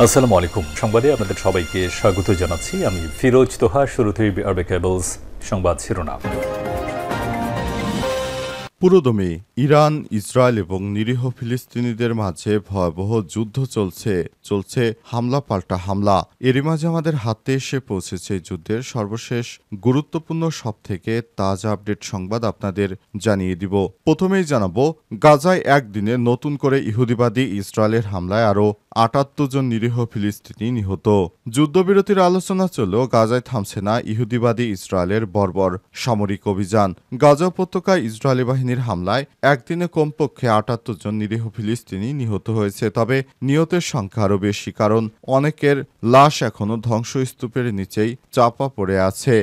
আসসালামু আলাইকুম। সংবাদে আপনাদের সবাইকে স্বাগত জানাচ্ছি। আমি ফিরোজ তোহা। শুরুতেই আরবে কেবলস সংবাদ শিরোনাম। পুরোদমে ইরান, ইসরায়েল এবং নিরীহ ফিলিস্তিনিদের মাঝে ভয়াবহ যুদ্ধ চলছে হামলা পাল্টা হামলা। এরই মাঝে আমাদের হাতে এসে পৌঁছেছে যুদ্ধের সর্বশেষ গুরুত্বপূর্ণ সবথেকে তাজা আপডেট সংবাদ আপনাদের জানিয়ে দিব। প্রথমেই জানাবো, গাজায় একদিনে নতুন করে ইহুদিবাদী ইসরায়েলের হামলায় আরও ৭৮ জন নিরীহ ফিলিস্তিনি নিহত। যুদ্ধবিরতির আলোচনা চললেও গাজায় থামছে না ইহুদিবাদী ইসরায়েলের বর্বর সামরিক অভিযান। গাজা উপত্যকায় ইসরায়েলি বাহিনীর হামলায় একদিনে কমপক্ষে ৭৮ জন নিরীহ ফিলিস্তিনি নিহত হয়েছে। তবে নিহতের সংখ্যা আরও বেশি, কারণ অনেকের লাশ এখনও ধ্বংসস্তূপের নিচেই চাপা পড়ে আছে।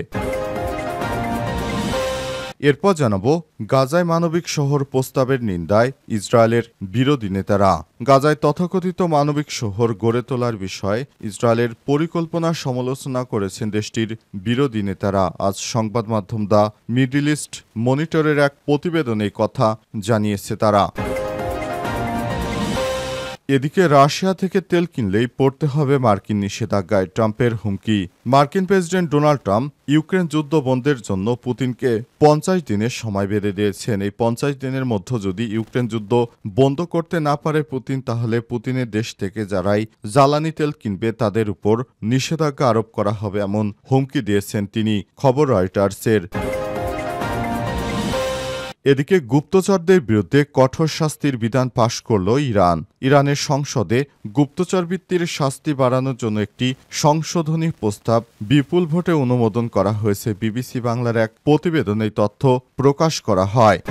এরপর জানাবো, গাজায় মানবিক শহর প্রস্তাবের নিন্দায় ইসরায়েলের বিরোধী নেতারা। গাজায় তথাকথিত মানবিক শহর গড়ে তোলার বিষয়ে ইসরায়েলের পরিকল্পনার সমালোচনা করেছেন দেশটির বিরোধী নেতারা। আজ সংবাদ মাধ্যম দ্য মিডল ইস্ট মনিটরের এক প্রতিবেদনে কথা জানিয়েছে তারা। এদিকে রাশিয়া থেকে তেল কিনলেই পড়তে হবে মার্কিন নিষেধাজ্ঞায়, ট্রাম্পের হুমকি। মার্কিন প্রেসিডেন্ট ডোনাল্ড ট্রাম্প ইউক্রেন যুদ্ধ বন্ধের জন্য পুতিনকে ৫০ দিনের সময় বেঁধে দিয়েছেন। এই ৫০ দিনের মধ্যে যদি ইউক্রেন যুদ্ধ বন্ধ করতে না পারে পুতিন, তাহলে পুতিনের দেশ থেকে যারাই জ্বালানি তেল কিনবে তাদের উপর নিষেধাজ্ঞা আরোপ করা হবে, এমন হুমকি দিয়েছেন তিনি। খবর রয়টার্সের। এদিকে গুপ্তচরদের বিরুদ্ধে কঠোর শাস্তির বিধান পাশ করল ইরান। ইরানের সংসদে গুপ্তচরবৃত্তির শাস্তি বাড়ানোর জন্য একটি সংশোধনী প্রস্তাব বিপুল ভোটে অনুমোদন করা হয়েছে। বিবিসি বাংলার এক প্রতিবেদনে তথ্য প্রকাশ করা হয়।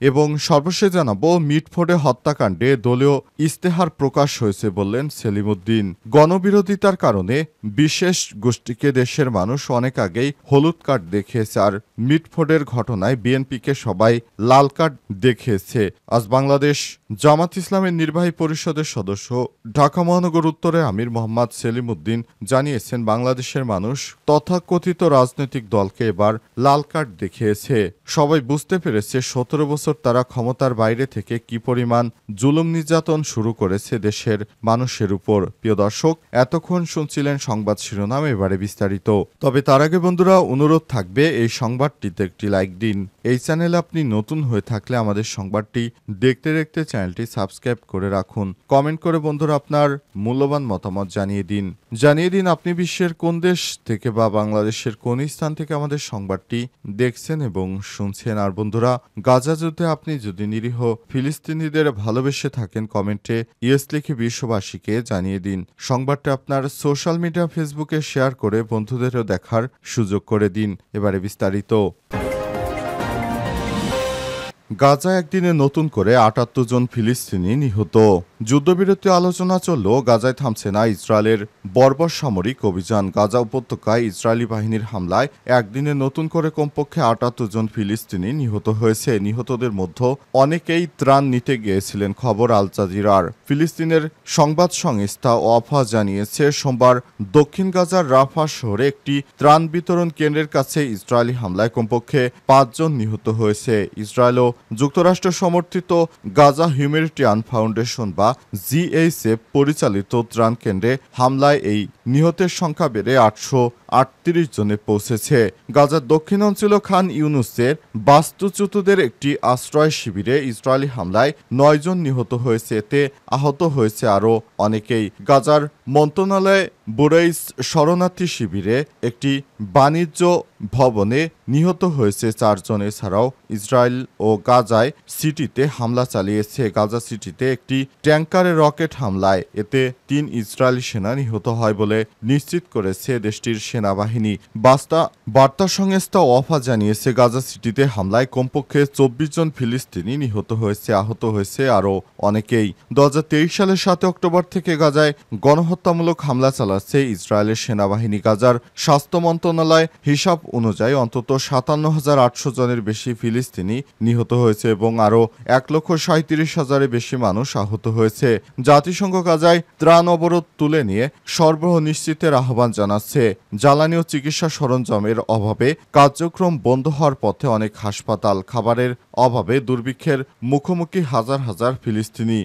এবং সর্বশেষ জানাবো, মিটফোর্ডে হত্যাকাণ্ডে দলীয় ইস্তেহার প্রকাশ হয়েছে বললেন সেলিম উদ্দিন। গণবিরোধিতার কারণে বিশেষ গোষ্ঠীকে দেশের মানুষ অনেক আগেই হলুদ কার্ড দেখিয়েছে, আর মিটফোর্ডের ঘটনায় বিএনপিকে সবাই লাল কার্ড দেখিয়েছে। আজ বাংলাদেশ জামাত ইসলামের নির্বাহী পরিষদের সদস্য ঢাকা মহানগর উত্তরে আমির মোহাম্মদ সেলিম উদ্দিন জানিয়েছেন, বাংলাদেশের মানুষ তথাকথিত রাজনৈতিক দলকে এবার লাল কার্ড দেখিয়েছে। সবাই বুঝতে পেরেছে ১৭ বছর তারা ক্ষমতার বাইরে থেকে কি পরিমাণ জুলুম নির্যাতন শুরু করেছে দেশের মানুষের উপর। প্রিয় দর্শক, এতক্ষণ শুনছিলেন সংবাদ শিরোনাম, এবারে বিস্তারিত। তবে তার আগে বন্ধুরা, অনুরোধ থাকবে এই সংবাদটিতে একটি লাইক দিন। এই চ্যানেলে আপনি নতুন হয়ে থাকলে আমাদের সংবাদটি দেখতে দেখতে চ্যানেলটি সাবস্ক্রাইব করে রাখুন। কমেন্ট করে বন্ধুরা আপনার মূল্যবান মতামত জানিয়ে দিন আপনি বিশ্বের কোন দেশ থেকে বা বাংলাদেশের কোন স্থান থেকে আমাদের সংবাদটি দেখছেন এবং শুনছেন। আর বন্ধুরা, গাজা যুদ্ধে আপনি যদি নিরীহ ফিলিস্তিনিদের ভালোবেসে থাকেন, কমেন্টে ইয়েস লিখে বিশ্ববাসীকে জানিয়ে দিন। সংবাদটা আপনার সোশ্যাল মিডিয়া ফেসবুকে শেয়ার করে বন্ধুদেরও দেখার সুযোগ করে দিন। এবারে বিস্তারিত। গাজা একদিনে নতুন করে ৭৮ জন ফিলিস্তিনি নিহত। যুদ্ধবিরতি আলোচনা চললেও গাজায় থামছে না ইসরায়েলের বর্বর সামরিক অভিযান। গাজা উপত্যকায় ইসরায়েলি বাহিনীর হামলায় একদিনে নতুন করে কমপক্ষে ৭৮ জন ফিলিস্তিনি নিহত হয়েছে। নিহতদের মধ্যে অনেকেই ত্রাণ নিতে গিয়েছিলেন। খবর আল জাজিরার। ফিলিস্তিনের সংবাদ সংস্থা ওয়াফা জানিয়েছে, সোমবার দক্ষিণ গাজার রাফা শহরে একটি ত্রাণ বিতরণ কেন্দ্রের কাছে ইসরায়েলি হামলায় কমপক্ষে ৫ জন নিহত হয়েছে। ইসরায়েল ও যুক্তরাষ্ট্র সমর্থিত গাজা হিউম্যানিটেরিয়ান ফাউন্ডেশন বা জিএইচএফ পরিচালিত ত্রাণ কেন্দ্রে হামলায় এই নিহতের সংখ্যা বেড়ে ৮৩৮ জনে পৌঁছেছে। গাজার দক্ষিণ অঞ্চল খান ইউনুসের বাস্তুচ্যুতদের একটি আশ্রয় শিবিরে ইসরায়েলি হামলায় ৯ জন নিহত হয়েছে। এতে আহত হয়েছে আরও অনেকেই। গাজার মন্ত্রণালয় বুরাইস শরণার্থী শিবিরে একটি বাণিজ্য ভবনে নিহত হয়েছে ৪ জন। এছাড়াও ইসরায়েল ও গাজায় সিটিতে হামলা চালিয়েছে। গাজা সিটিতে একটি ট্যাঙ্কারে রকেট হামলায় এতে ৩ ইসরায়েলি সেনা নিহত হয় বলে নিশ্চিত করেছে দেশটির সেনাবাহিনী। বার্তা সংস্থা ওয়াফা জানিয়েছে, গাজা সিটিতে হামলায় কমপক্ষে ২৪ জন ফিলিস্তিনি নিহত হয়েছে, আহত হয়েছে আরও অনেকেই। ২০২৩ সালের ৭ অক্টোবর থেকে গাজায় গণহত্যামূলক হামলা চালাচ্ছে ইসরায়েলের সেনাবাহিনী। গাজার স্বাস্থ্য মন্ত্রণালয় হিসাব অনুযায়ী অন্তত ৫৭,৮০০ জনের বেশি ফিলিস্তিনি নিহত হয়েছে এবং আরও ১,৩৭,০০০-এর বেশি মানুষ আহত হয়েছে। জাতিসংঘ গাজায় ত্রাণ অবরোধ তুলে নিয়ে সরবরাহ নিশ্চিতের আহ্বান জানাচ্ছে। জ্বালানি ও চিকিৎসা সরঞ্জামের অভাবে কার্যক্রম বন্ধ হওয়ার পথে অনেক হাসপাতাল। খাবারের অভাবে দুর্ভিক্ষের মুখোমুখি হাজার হাজার ফিলিস্তিনি।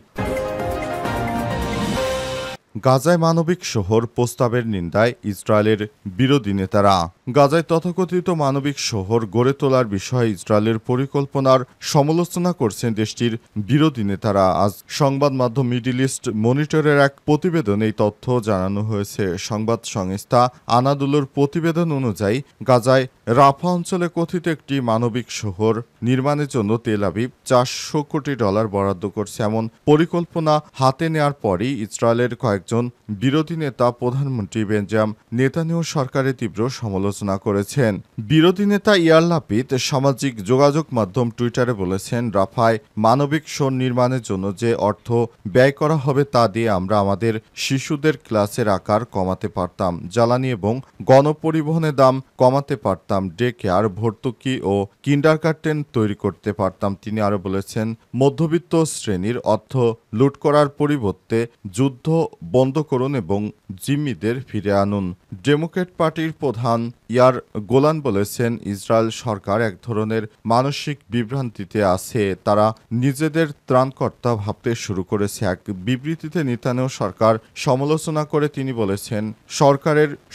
গাজায় মানবিক শহর প্রস্তাবের নিন্দায় ইসরায়েলের বিরোধী নেতারা। গাজায় তথাকথিত মানবিক শহর গড়ে তোলার বিষয়ে ইসরায়েলের পরিকল্পনার সমালোচনা করছেন দেশটির বিরোধী নেতারা। আজ সংবাদ মাধ্যম মিডল ইস্ট মনিটরের এক প্রতিবেদনে এই তথ্য জানানো হয়েছে। সংবাদ সংস্থা আনাদুলুর প্রতিবেদন অনুযায়ী গাজায় রাফা অঞ্চলে কথিত একটি মানবিক শহর নির্মাণের জন্য তেল আবিব $400 কোটি বরাদ্দ করছে। এমন পরিকল্পনা হাতে নেওয়ার পরই ইসরায়েলের কয়েকজন বিরোধী নেতা প্রধানমন্ত্রী বেঞ্জামিন নেতানিয়াহু সরকারের তীব্র সমালোচনা করেছেন। বিরোধী নেতা ইয়ার লাপিদ সামাজিক যোগাযোগ মাধ্যম টুইটারে বলেছেন, রাফায় মানবিক শহর নির্মাণের জন্য যে অর্থ ব্যয় করা হবে তা দিয়ে আমরা আমাদের শিশুদের ক্লাসের আকার কমাতে পারতাম, জ্বালানি এবং গণপরিবহনের দাম কমাতে পারতাম, ডে কেয়ার, ভর্তুকি ও কিন্ডারগার্টেন তৈরি করতে পারতাম। তিনি আরও বলেছেন, মধ্যবিত্ত শ্রেণীর অর্থ লুট করার পরিবর্তে যুদ্ধ বন্ধ করুন এবং জিম্মিদের ফিরে আনুন। ডেমোক্র্যাট পার্টির প্রধান ইয়ার গোলান বলেছেন, ইসরায়েল সরকার এক ধরনের মানসিক বিভ্রান্তিতে আছে। তারা নিজেদের ত্রাণকর্তা ভাবতে শুরু করেছে। এক বিবৃতিতে নেতানিয়াহু সরকার সমালোচনা করে তিনি বলেছেন,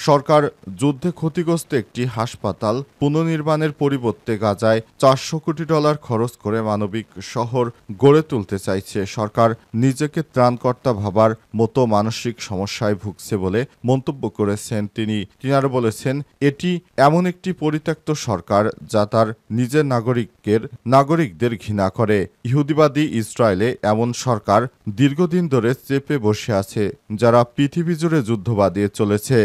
সরকার যুদ্ধে ক্ষতিগ্রস্ত একটি হাসপাতাল পুনর্নির্মাণের পরিবর্তে গাজায় $400 কোটি খরচ করে মানবিক শহর গড়ে তুলতে চাইছে। সরকার নিজেকে ত্রাণকর্তা ভাবার মতো মানসিক সমস্যায় ভুগছে বলে মন্তব্য করেছেন তিনি। আরও বলেছেন, এটি এমন একটি পরিত্যক্ত সরকার যা তার নিজের নাগরিকদের ঘৃণা করে। ইহুদিবাদী ইসরায়েলে এমন সরকার দীর্ঘদিন ধরে চেপে বসে আছে, যারা পৃথিবী জুড়ে যুদ্ধ বাঁধিয়ে চলেছে।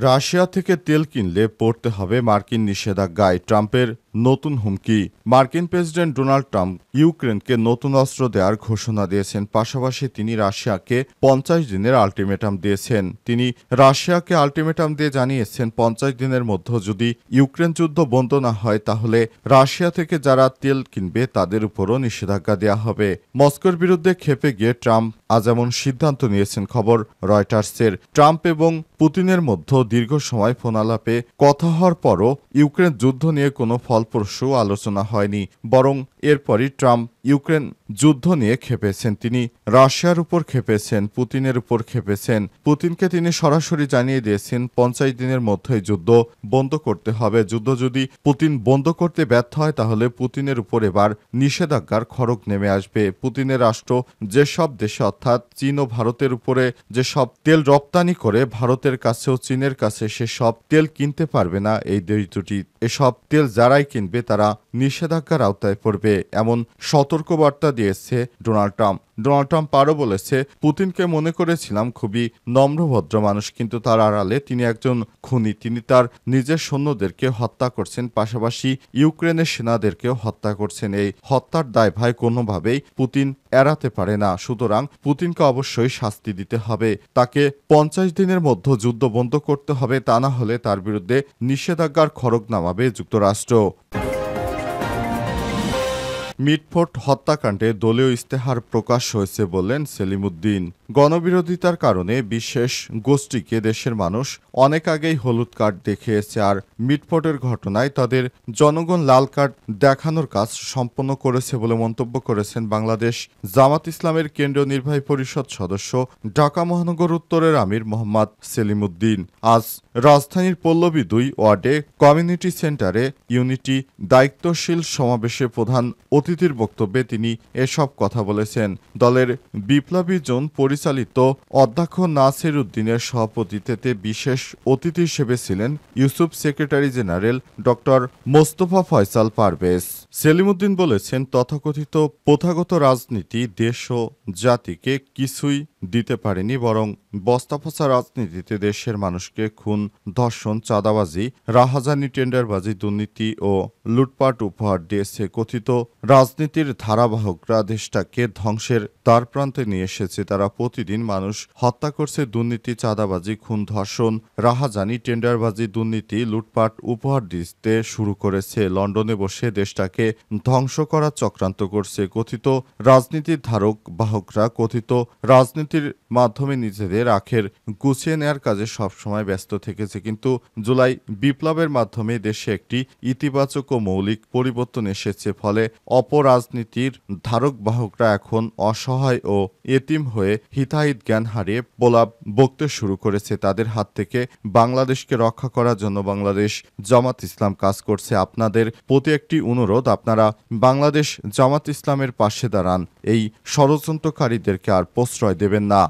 রাশিয়া থেকে তেল কিনলে পড়তে হবে মার্কিন নিষেধাজ্ঞায়, ট্রাম্পের নতুন হুমকি। মার্কিন প্রেসিডেন্ট ডোনাল্ড ট্রাম্প ইউক্রেনকে নতুন অস্ত্র দেওয়ার ঘোষণা দিয়েছেন। পাশাপাশি তিনি রাশিয়াকে 50 দিনের আলটিমেটাম দিয়েছেন। তিনি রাশিয়াকে আলটিমেটাম দিয়ে জানিয়েছেন, 50 দিনের মধ্যে যদি ইউক্রেন যুদ্ধ বন্ধ না হয় তাহলে রাশিয়া থেকে যারা তেল কিনবে তাদের উপরও নিষেধাজ্ঞা দেওয়া হবে। মস্কোর বিরুদ্ধে ক্ষেপে গিয়ে ট্রাম্প আজ এমন সিদ্ধান্ত নিয়েছেন, খবর রয়টার্সের। ট্রাম্প এবং পুতিনের মধ্যে দীর্ঘ সময় ফোন আলাপে কথা হওয়ার পরও ইউক্রেন যুদ্ধ নিয়ে কোনো ফলপ্রসূ আলোচনা হয়নি। বরং এরপরই ট্রাম্প ইউক্রেন যুদ্ধ নিয়ে ক্ষেপেছেন। তিনি রাশিয়ার উপর ক্ষেপেছেন, পুতিনের উপর ক্ষেপেছেন। পুতিনকে তিনি সরাসরি জানিয়ে দিয়েছেন 50 দিনের মধ্যেই যুদ্ধ বন্ধ করতে হবে। যুদ্ধ যদি পুতিন বন্ধ করতে ব্যর্থ হয় তাহলে পুতিনের উপর এবার নিষেধাজ্ঞার খড়গ নেমে আসবে। পুতিনের রাষ্ট্র যেসব দেশে অর্থাৎ চীন ও ভারতের উপরে যেসব তেল রপ্তানি করে ভারতের কাছেও চীনের কাছে সেসব তেল কিনতে পারবে না এই দেশ দুটি। এসব তেল যারাই কিনবে তারা নিষেধাজ্ঞার আওতায় পড়বে, এমন সতর্কবার্তা দিয়েছে ডোনাল্ড ট্রাম্প। ডোনাল্ড ট্রাম্প আরও বলেছে, পুতিনকে মনে করেছিলাম খুবই নম্রভদ্র মানুষ, কিন্তু তার আড়ালে তিনি একজন খুনি। তিনি তার নিজের সৈন্যদেরকে হত্যা করছেন, পাশাপাশি ইউক্রেনের সেনাদেরকেও হত্যা করছেন। এই হত্যার দায়ভার কোনোভাবেই পুতিন এড়াতে পারে না। সুতরাং পুতিনকে অবশ্যই শাস্তি দিতে হবে। তাকে 50 দিনের মধ্যে যুদ্ধ বন্ধ করতে হবে, তা না হলে তার বিরুদ্ধে নিষেধাজ্ঞার খড়গ নামাবে যুক্তরাষ্ট্র। মিটফোর্ড হত্যাকাণ্ডে দলীয় ইস্তেহার প্রকাশ হয়েছে বললেন সেলিম উদ্দিন। গণবিরোধিতার কারণে বিশেষ গোষ্ঠীকে দেশের মানুষ অনেক আগেই হলুদ কার্ড দেখিয়েছে, আর মিটফোর্ডের ঘটনায় তাদের জনগণ লাল কার্ড দেখানোর কাজ সম্পন্ন করেছে বলে মন্তব্য করেছেন বাংলাদেশ জামাত ইসলামের কেন্দ্রীয় নির্বাহী পরিষদ সদস্য ঢাকা মহানগর উত্তরের আমির মোহাম্মদ সেলিম উদ্দিন। আজ রাজধানীর পল্লবী 2 ওয়ার্ডে কমিউনিটি সেন্টারে ইউনিটি দায়িত্বশীল সমাবেশে প্রধান অতিথির বক্তব্যে তিনি এসব কথা বলেছেন। দলের বিপ্লবী জোন পরিচালিত অধ্যক্ষ নাসির উদ্দিনের সভাপতিত্বে বিশেষ অতিথি হিসেবে ছিলেন Yusuf secretary general doctor Mostafa Faisal Parvez. Salim Uddin বলেছেন, তথাকথিত প্রথাগত রাজনীতি দেশ ও জাতিকে কিছুই দিতে পারেনি, বরং বস্তাপচা রাজনীতিতে দেশের মানুষকে খুন, ধর্ষণ, চাঁদাবাজি, রাহাজানি, টেন্ডারবাজি, দুর্নীতি ও লুটপাট উপহার দিয়েছে। কথিত রাজনীতির ধারাবাহকরা দেশটাকে ধ্বংসের দ্বারপ্রান্তে নিয়ে এসেছে। তারা প্রতিদিন মানুষ হত্যা করছে। দুর্নীতি, চাঁদাবাজি, খুন, ধর্ষণ, রাহাজানি, টেন্ডারবাজি, দুর্নীতি, লুটপাট উপহার দিতে শুরু করেছে। লন্ডনে বসে দেশটাকে ধ্বংস করার চক্রান্ত করছে। কথিত রাজনীতির ধারক বাহকরা কথিত রাজনীতির মাধ্যমে নিজেদের আখের গুছিয়ে নেয়ার কাজে সবসময় ব্যস্ত থেকেছে, কিন্তু জুলাই বিপ্লবের মাধ্যমে দেশে একটি ইতিবাচক ও মৌলিক পরিবর্তন এসেছে। ফলে অপরাজনীতির ধারক বাহকরা এখন অসহায় ও এতিম হয়ে হিতাহিত জ্ঞান হারিয়ে প্রলাপ বকতে শুরু করেছে। তাদের হাত থেকে বাংলাদেশকে রক্ষা করার জন্য বাংলাদেশ জামাত ইসলাম কাজ করছে। আপনাদের প্রতি একটি অনুরোধ, আপনারা বাংলাদেশ জামাত ইসলামের পাশে দাঁড়ান। এই ষড়যন্ত্রকারীদেরকে আর প্রশ্রয় দেবেন না।